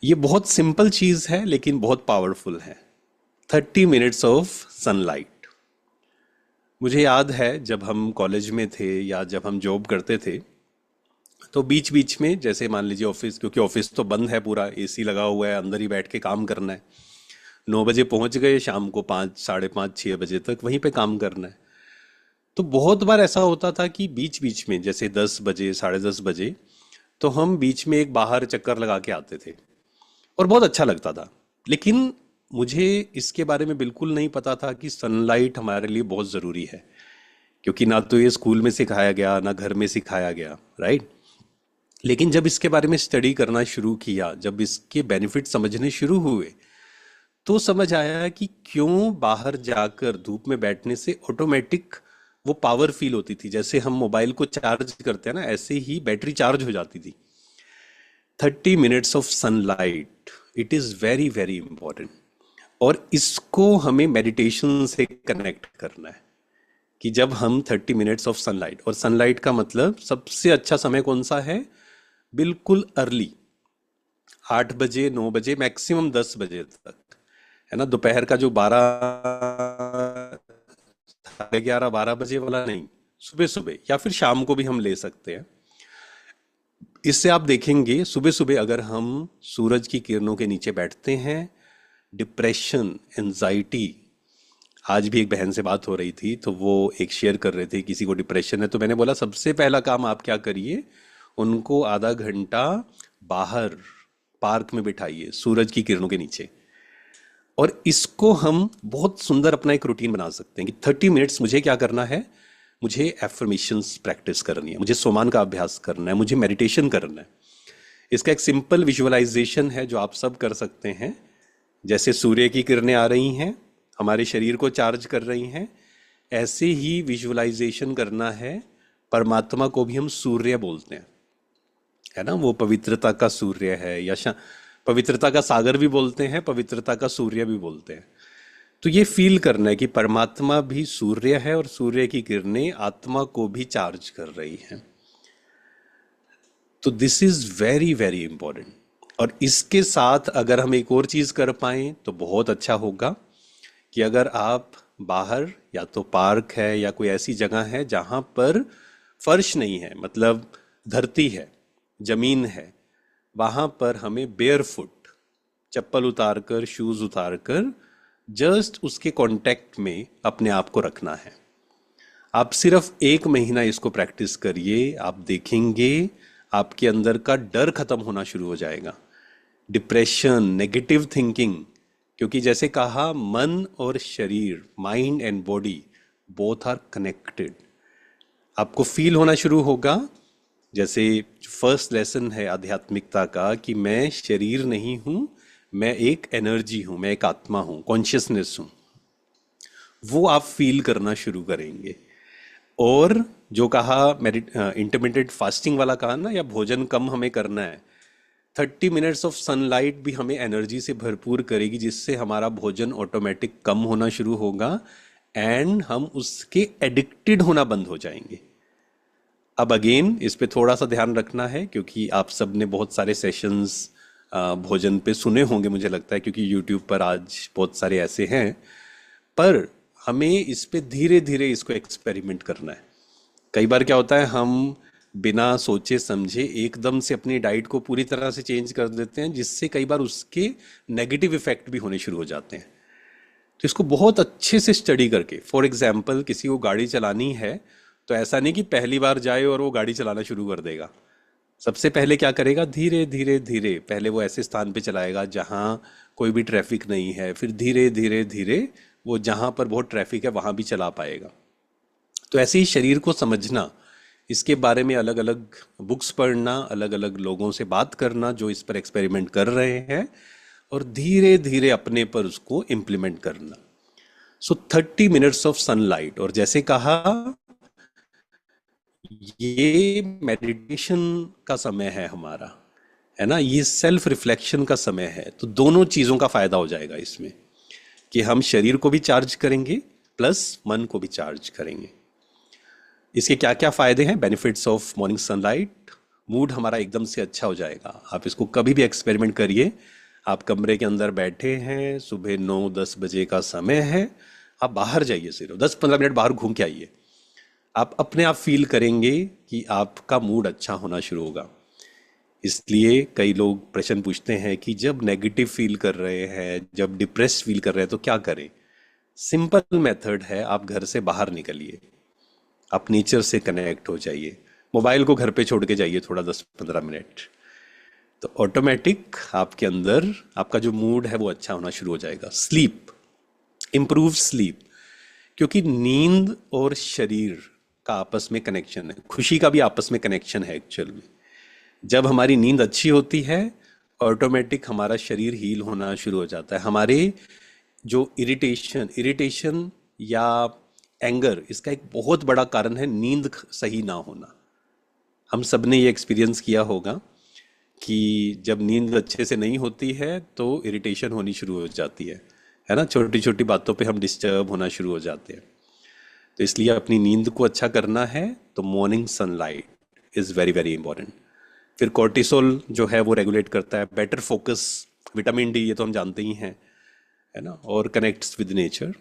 ये बहुत सिंपल चीज़ है लेकिन बहुत पावरफुल है। 30 मिनट्स ऑफ सनलाइट। मुझे याद है जब हम कॉलेज में थे या जब हम जॉब करते थे, तो बीच बीच में जैसे मान लीजिए ऑफिस, क्योंकि ऑफिस तो बंद है, पूरा एसी लगा हुआ है, अंदर ही बैठ के काम करना है। 9 बजे पहुंच गए, शाम को 5, 5:30, 6 बजे तक वहीं पे काम करना है। तो बहुत बार ऐसा होता था कि बीच बीच में जैसे 10 बजे, 10:30 बजे, तो हम बीच में एक बाहर चक्कर लगा के आते थे और बहुत अच्छा लगता था। लेकिन मुझे इसके बारे में बिल्कुल नहीं पता था कि सनलाइट हमारे लिए बहुत ज़रूरी है, क्योंकि ना तो ये स्कूल में सिखाया गया ना घर में सिखाया गया, राइट। लेकिन जब इसके बारे में स्टडी करना शुरू किया, जब इसके बेनिफिट समझने शुरू हुए, तो समझ आया कि क्यों बाहर जाकर धूप में बैठने से ऑटोमेटिक वो पावर फील होती थी। जैसे हम मोबाइल को चार्ज करते हैं ना, ऐसे ही बैटरी चार्ज हो जाती थी। 30 minutes of sunlight, it is very very important. और इसको हमें मेडिटेशन से कनेक्ट करना है कि जब हम 30 मिनट्स ऑफ सनलाइट, और सनलाइट का मतलब सबसे अच्छा समय कौन सा है? बिल्कुल अर्ली, 8 बजे, 9 बजे, मैक्सिमम 10 बजे तक, है ना। दोपहर का जो 11, 12 बजे वाला नहीं, सुबह सुबह, या फिर शाम को भी हम ले सकते हैं। इससे आप देखेंगे सुबह सुबह अगर हम सूरज की किरणों के नीचे बैठते हैं, डिप्रेशन, एंजाइटी। आज भी एक बहन से बात हो रही थी, तो वो एक शेयर कर रहे थे किसी को डिप्रेशन है, तो मैंने बोला सबसे पहला काम आप क्या करिए, उनको आधा घंटा बाहर पार्क में बिठाइए सूरज की किरणों के नीचे। और इसको हम बहुत सुंदर अपना एक रूटीन बना सकते हैं कि 30 मिनट्स मुझे क्या करना है, मुझे एफर्मेशंस प्रैक्टिस करनी है, मुझे सोमान का अभ्यास करना है, मुझे मेडिटेशन करना है। इसका एक सिंपल विजुअलाइजेशन है जो आप सब कर सकते हैं। जैसे सूर्य की किरणें आ रही हैं, हमारे शरीर को चार्ज कर रही हैं, ऐसे ही विजुअलाइजेशन करना है। परमात्मा को भी हम सूर्य बोलते हैं, है ना। वो पवित्रता का सूर्य है, या पवित्रता का सागर भी बोलते हैं, पवित्रता का सूर्य भी बोलते हैं। तो ये फील करना है कि परमात्मा भी सूर्य है और सूर्य की किरणें आत्मा को भी चार्ज कर रही हैं। तो this is very very important. और इसके साथ अगर हम एक और चीज कर पाएं तो बहुत अच्छा होगा, कि अगर आप बाहर, या तो पार्क है या कोई ऐसी जगह है जहां पर फर्श नहीं है, मतलब धरती है, जमीन है, वहां पर हमें बेयर फुट, चप्पल उतारकर, शूज उतारकर, जस्ट उसके कांटेक्ट में अपने आप को रखना है। आप सिर्फ 1 महीना इसको प्रैक्टिस करिए, आप देखेंगे आपके अंदर का डर खत्म होना शुरू हो जाएगा, डिप्रेशन, नेगेटिव थिंकिंग। क्योंकि जैसे कहा, मन और शरीर, mind and body, both are connected. आपको फील होना शुरू होगा, जैसे फर्स्ट लेसन है आध्यात्मिकता का, कि मैं शरीर नहीं हूं, मैं एक एनर्जी हूं, मैं एक आत्मा हूं, कॉन्शियसनेस हूं। वो आप फील करना शुरू करेंगे। और जो कहा इंटरमिटेंट फास्टिंग वाला कहा ना, या भोजन कम हमें करना है, 30 मिनट्स ऑफ सनलाइट भी हमें एनर्जी से भरपूर करेगी, जिससे हमारा भोजन ऑटोमेटिक कम होना शुरू होगा एंड हम उसके एडिक्टेड होना बंद हो जाएंगे। अब अगेन इस पे थोड़ा सा ध्यान रखना है, क्योंकि आप सब ने बहुत सारे सेशंस भोजन पे सुने होंगे मुझे लगता है, क्योंकि यूट्यूब पर आज बहुत सारे ऐसे हैं। पर हमें इस पे धीरे धीरे इसको एक्सपेरिमेंट करना है। कई बार क्या होता है, हम बिना सोचे समझे एकदम से अपनी डाइट को पूरी तरह से चेंज कर देते हैं, जिससे कई बार उसके नेगेटिव इफेक्ट भी होने शुरू हो जाते हैं। तो इसको बहुत अच्छे से स्टडी करके, फॉर एग्जाम्पल किसी को गाड़ी चलानी है, तो ऐसा नहीं कि पहली बार जाए और वो गाड़ी चलाना शुरू कर देगा। सबसे पहले क्या करेगा, धीरे धीरे धीरे पहले वो ऐसे स्थान पे चलाएगा जहाँ कोई भी ट्रैफिक नहीं है, फिर धीरे धीरे धीरे वो जहाँ पर बहुत ट्रैफिक है वहाँ भी चला पाएगा। तो ऐसे ही शरीर को समझना, इसके बारे में अलग अलग बुक्स पढ़ना, अलग अलग लोगों से बात करना जो इस पर एक्सपेरिमेंट कर रहे हैं, और धीरे धीरे अपने पर उसको इम्प्लीमेंट करना। सो 30 मिनट्स ऑफ सनलाइट, और जैसे कहा, ये मेडिटेशन का समय है हमारा, है ना, ये सेल्फ रिफ्लेक्शन का समय है। तो दोनों चीज़ों का फायदा हो जाएगा इसमें, कि हम शरीर को भी चार्ज करेंगे प्लस मन को भी चार्ज करेंगे। इसके क्या क्या फायदे हैं? Benefits of morning sunlight: mood हमारा एकदम से अच्छा हो जाएगा। आप इसको कभी भी एक्सपेरिमेंट करिए। आप कमरे के अंदर बैठे हैं, सुबह 9-10 बजे का समय है, आप बाहर जाइए, सिर्फ 10-15 मिनट बाहर घूम के आइए। आप अपने आप फील करेंगे कि आपका मूड अच्छा होना शुरू होगा। इसलिए कई लोग प्रश्न पूछते हैं कि जब नेगेटिव फील कर रहे हैं, जब डिप्रेस फील कर रहे हैं तो क्या करें। सिंपल मेथड है, आप घर से बाहर निकलिए, आप नेचर से कनेक्ट हो जाइए, मोबाइल को घर पे छोड़ के जाइए थोड़ा 10-15 मिनट। तो ऑटोमेटिक आपके अंदर आपका जो मूड है वो अच्छा होना शुरू हो जाएगा। स्लीप, इम्प्रूव स्लीप, क्योंकि नींद और शरीर का आपस में कनेक्शन है, खुशी का भी आपस में कनेक्शन है एक्चुअल में। जब हमारी नींद अच्छी होती है, ऑटोमेटिक हमारा शरीर हील होना शुरू हो जाता है। हमारे जो इरिटेशन इरिटेशन या एंगर, इसका एक बहुत बड़ा कारण है नींद सही ना होना। हम सब ने ये एक्सपीरियंस किया होगा कि जब नींद अच्छे से नहीं होती है तो इरिटेशन होनी शुरू हो जाती है ना, छोटी छोटी बातों पे हम डिस्टर्ब होना शुरू हो जाते हैं। तो इसलिए अपनी नींद को अच्छा करना है तो morning sunlight is very very important. फिर कॉर्टिसोल जो है वो रेगुलेट करता है, बेटर फोकस, विटामिन डी, ये तो हम जानते ही हैं, है ना, और कनेक्ट्स विद नेचर।